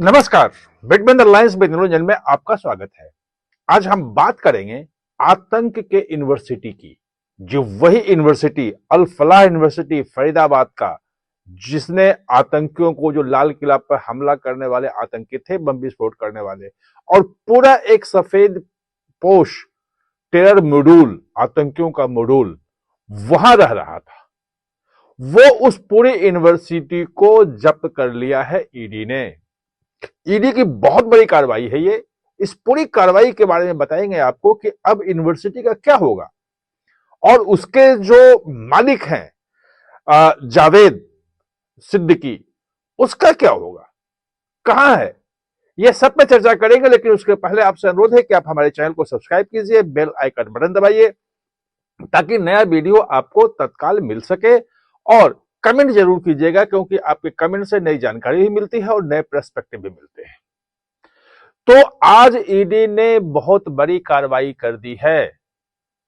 नमस्कार। Between the lines with Niranjan में आपका स्वागत है। आज हम बात करेंगे आतंक के यूनिवर्सिटी की, जो वही यूनिवर्सिटी अल फलाह यूनिवर्सिटी फरीदाबाद का, जिसने आतंकियों को, जो लाल किला पर हमला करने वाले आतंकी थे, बम विस्फोट करने वाले, और पूरा एक सफेद पोश टेरर मॉड्यूल, आतंकियों का मॉड्यूल वहां रह रहा था। वो उस पूरी यूनिवर्सिटी को जब्त कर लिया है ईडी ने। ईडी की बहुत बड़ी कार्रवाई है ये। इस पूरी कार्रवाई के बारे में बताएंगे आपको कि अब यूनिवर्सिटी का क्या होगा और उसके जो मालिक हैं जावेद सिद्दीकी, उसका क्या होगा, कहां है, ये सब पे चर्चा करेंगे। लेकिन उसके पहले आपसे अनुरोध है कि आप हमारे चैनल को सब्सक्राइब कीजिए, बेल आइकन बटन दबाइए ताकि नया वीडियो आपको तत्काल मिल सके, और कमेंट जरूर कीजिएगा क्योंकि आपके कमेंट से नई जानकारी भी मिलती है और नए पर्सपेक्टिव भी मिलते हैं। तो आज ईडी ने बहुत बड़ी कार्रवाई कर दी है।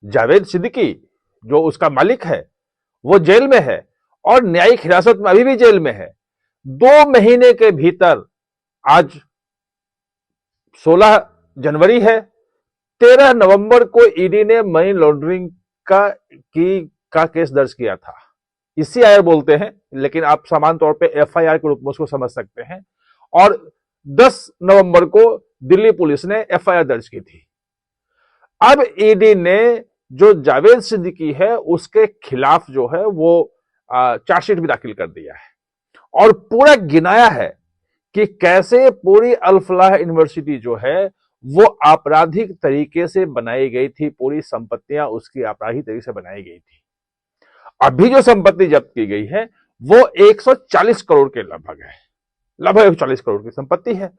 जावेद सिद्दीकी, जो उसका मालिक है, वो जेल में है और न्यायिक हिरासत में अभी भी जेल में है। 2 महीने के भीतर, आज 16 जनवरी है, 13 नवंबर को ईडी ने मनी लॉन्ड्रिंग का केस दर्ज किया था। ECIR बोलते हैं, लेकिन आप सामान्य तौर पे FIR के रूप में उसको समझ सकते हैं। और 10 नवंबर को दिल्ली पुलिस ने FIR दर्ज की थी। अब ईडी ने जो जावेद सिद्दीकी है उसके खिलाफ जो है वो चार्जशीट भी दाखिल कर दिया है और पूरा गिनाया है कि कैसे पूरी अल फलाह यूनिवर्सिटी जो है वो आपराधिक तरीके से बनाई गई थी। पूरी संपत्तियां उसकी आपराधिक तरीके से बनाई गई थी। अभी जो संपत्ति जब्त की गई है वो 140 करोड़ के लगभग है, लगभग 140 करोड़ की संपत्ति है।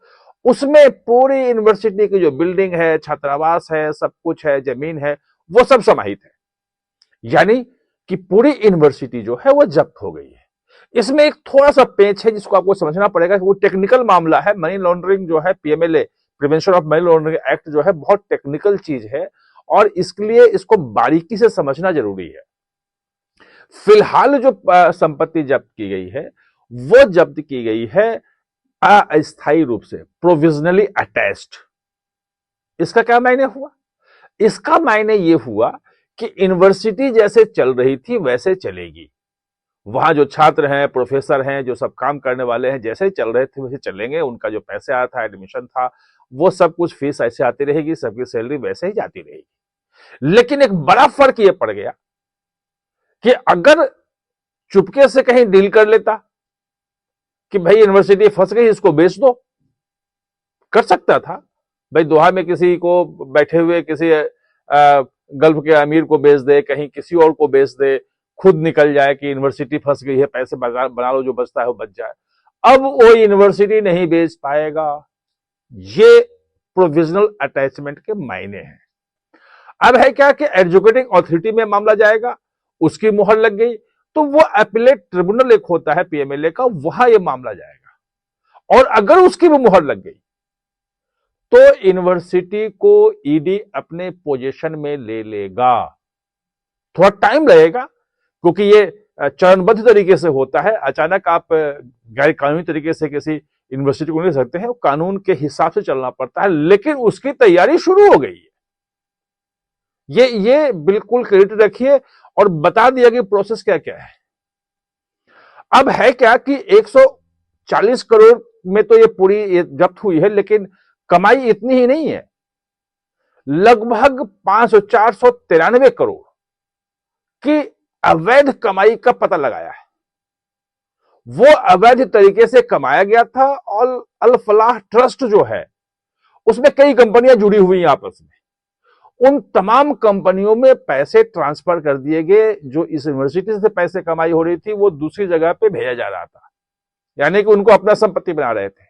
उसमें पूरी यूनिवर्सिटी की जो बिल्डिंग है, छात्रावास है, सब कुछ है, जमीन है, वो सब समाहित है। यानी कि पूरी यूनिवर्सिटी जो है वो जब्त हो गई है। इसमें एक थोड़ा सा पेच है जिसको आपको समझना पड़ेगा कि वो टेक्निकल मामला है। मनी लॉन्ड्रिंग जो है, PMLA, prevention of money laundering act जो है, बहुत टेक्निकल चीज है और इसके लिए इसको बारीकी से समझना जरूरी है। फिलहाल जो संपत्ति जब्त की गई है वो जब्त की गई है अस्थायी रूप से, प्रोविजनली अटैच्ड। इसका क्या मायने हुआ? इसका मायने यह हुआ कि यूनिवर्सिटी जैसे चल रही थी वैसे चलेगी। वहां जो छात्र हैं, प्रोफेसर हैं, जो सब काम करने वाले हैं, जैसे चल रहे थे वैसे चलेंगे। उनका जो पैसे आया था, एडमिशन था, वो सब कुछ फीस ऐसे आती रहेगी, सबकी सैलरी वैसे ही जाती रहेगी। लेकिन एक बड़ा फर्क यह पड़ गया कि अगर चुपके से कहीं डील कर लेता कि भाई यूनिवर्सिटी फंस गई, इसको बेच दो, कर सकता था। भाई दोहा में किसी को बैठे हुए किसी गल्फ के अमीर को बेच दे, कहीं किसी और को बेच दे, खुद निकल जाए कि यूनिवर्सिटी फंस गई है, पैसे बना लो, जो बचता है वो बच जाए। अब वो यूनिवर्सिटी नहीं बेच पाएगा। ये प्रोविजनल अटैचमेंट के मायने हैं। अब है क्या कि एजुकेटिंग अथॉरिटी में मामला जाएगा, उसकी मुहर लग गई तो वो अपीलेट ट्रिब्यूनल एक होता है PMLA का, वहां ये मामला जाएगा। और अगर उसकी भी मुहर लग गई तो यूनिवर्सिटी को ईडी अपने पोजीशन में ले लेगा। थोड़ा टाइम लगेगा क्योंकि ये चरणबद्ध तरीके से होता है। अचानक आप गैर कानूनी तरीके से किसी यूनिवर्सिटी को नहीं ले सकते हैं, कानून के हिसाब से चलना पड़ता है। लेकिन उसकी तैयारी शुरू हो गई है। ये बिल्कुल क्रेडिट रखिए और बता दिया कि प्रोसेस क्या क्या है। अब है क्या कि 140 करोड़ में तो ये पूरी जब्त हुई है, लेकिन कमाई इतनी ही नहीं है। लगभग 493 करोड़ की अवैध कमाई का पता लगाया है। वो अवैध तरीके से कमाया गया था और अल फलाह ट्रस्ट जो है उसमें कई कंपनियां जुड़ी हुई हैं आपस में। उन तमाम कंपनियों में पैसे ट्रांसफर कर दिए गए। जो इस यूनिवर्सिटी से पैसे कमाई हो रही थी वो दूसरी जगह पे भेजा जा रहा था, यानी कि उनको अपना संपत्ति बना रहे थे।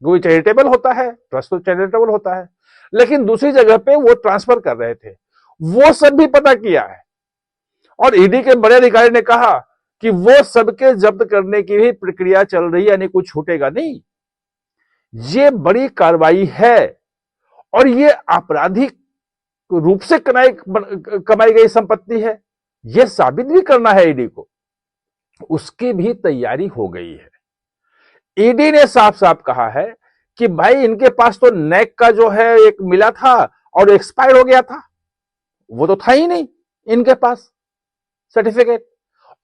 वो चैरिटेबल होता है, ट्रस्ट तो चैरिटेबल होता है, लेकिन दूसरी जगह पे वो ट्रांसफर कर रहे थे। वो सब भी पता किया है और ईडी के बड़े अधिकारी ने कहा कि वो सबके जब्त करने की भी प्रक्रिया चल रही है, यानी कुछ छूटेगा नहीं। ये बड़ी कार्रवाई है और ये आपराधिक रूप से कमाई गई संपत्ति है, यह साबित भी करना है ईडी को। उसकी भी तैयारी हो गई है। ईडी ने साफ साफ कहा है कि भाई इनके पास तो नैक का जो है एक मिला था और एक्सपायर हो गया था, वो तो था ही नहीं इनके पास सर्टिफिकेट।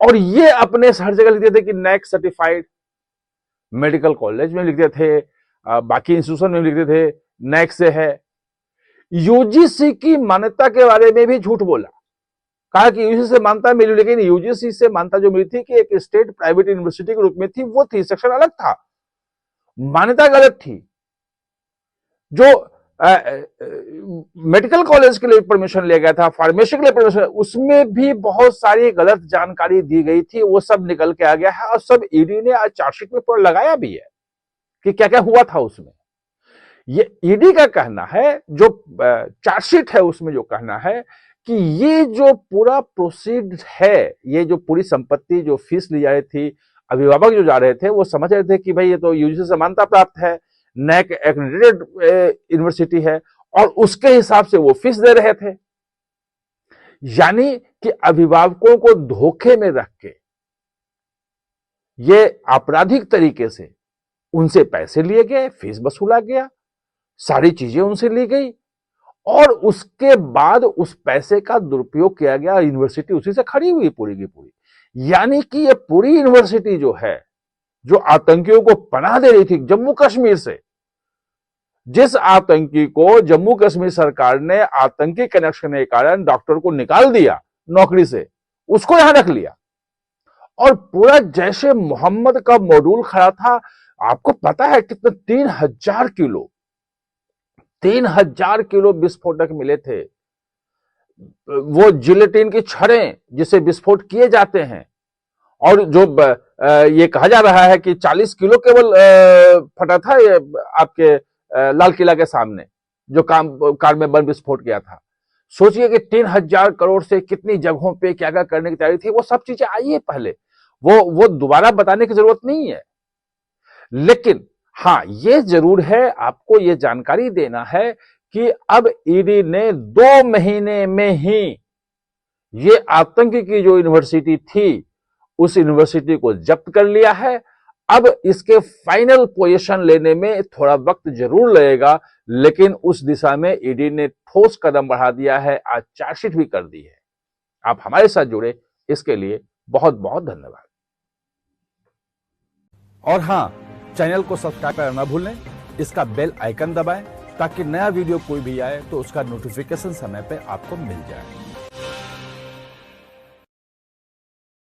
और ये अपने हर जगह लिखते थे कि नैक सर्टिफाइड, मेडिकल कॉलेज में लिखते थे, बाकी इंस्टीट्यूशन में लिखते थे नैक से है। यूजीसी की मान्यता के बारे में भी झूठ बोला, कहा कि यूजीसी से मान्यता मिली, लेकिन यूजीसी से मान्यता जो मिली थी कि एक स्टेट प्राइवेट यूनिवर्सिटी के रूप में थी, वो थी, सेक्शन अलग था, मान्यता गलत थी। जो मेडिकल कॉलेज के लिए परमिशन लिया गया था, फार्मेसी के लिए परमिशन, उसमें भी बहुत सारी गलत जानकारी दी गई थी, वो सब निकल के आ गया है और सब ईडी ने आज चार्जशीट में पर लगाया भी है कि क्या क्या हुआ था उसमें। ये ईडी का कहना है, जो चार्जशीट है उसमें जो कहना है कि ये जो पूरा प्रोसीड है, ये जो पूरी संपत्ति, जो फीस ली जा रही थी, अभिभावक जो जा रहे थे वो समझ रहे थे कि भाई ये तो यूजीसी से मान्यता प्राप्त है, नैक एक्रेडिटेड यूनिवर्सिटी है, और उसके हिसाब से वो फीस दे रहे थे। यानी कि अभिभावकों को धोखे में रख के ये आपराधिक तरीके से उनसे पैसे लिए गए, फीस वसूला गया, सारी चीजें उनसे ली गई और उसके बाद उस पैसे का दुरुपयोग किया गया। यूनिवर्सिटी उसी से खड़ी हुई पूरी की पूरी। यानी कि ये पूरी यूनिवर्सिटी जो है, जो आतंकियों को पनाह दे रही थी जम्मू कश्मीर से, जिस आतंकी को जम्मू कश्मीर सरकार ने आतंकी कनेक्शन के कारण डॉक्टर को निकाल दिया नौकरी से, उसको यहां रख लिया और पूरा जैशे मोहम्मद का मॉड्यूल खड़ा था। आपको पता है कितना 3,000 किलो विस्फोटक मिले थे, वो जिलेटिन की छड़ें जिसे विस्फोट किए जाते हैं, और जो ये कहा जा रहा है कि 40 किलो केवल फटा था ये आपके लाल किला के सामने जो कार में बम विस्फोट किया था। सोचिए कि 3,000 करोड़ से कितनी जगहों पे क्या क्या करने की तैयारी थी। वो सब चीजें आई है पहले, वो दोबारा बताने की जरूरत नहीं है। लेकिन हाँ, ये जरूर है, आपको ये जानकारी देना है कि अब ईडी ने 2 महीने में ही ये आतंकी की जो यूनिवर्सिटी थी उस यूनिवर्सिटी को जब्त कर लिया है। अब इसके फाइनल पोजीशन लेने में थोड़ा वक्त जरूर लगेगा, लेकिन उस दिशा में ईडी ने ठोस कदम बढ़ा दिया है, आज चार्जशीट भी कर दी है। आप हमारे साथ जुड़े, इसके लिए बहुत बहुत धन्यवाद। और हां, चैनल को सब्सक्राइब करना ना भूलें, इसका बेल आइकन दबाएं ताकि नया वीडियो कोई भी आए तो उसका नोटिफिकेशन समय पे आपको मिल जाए।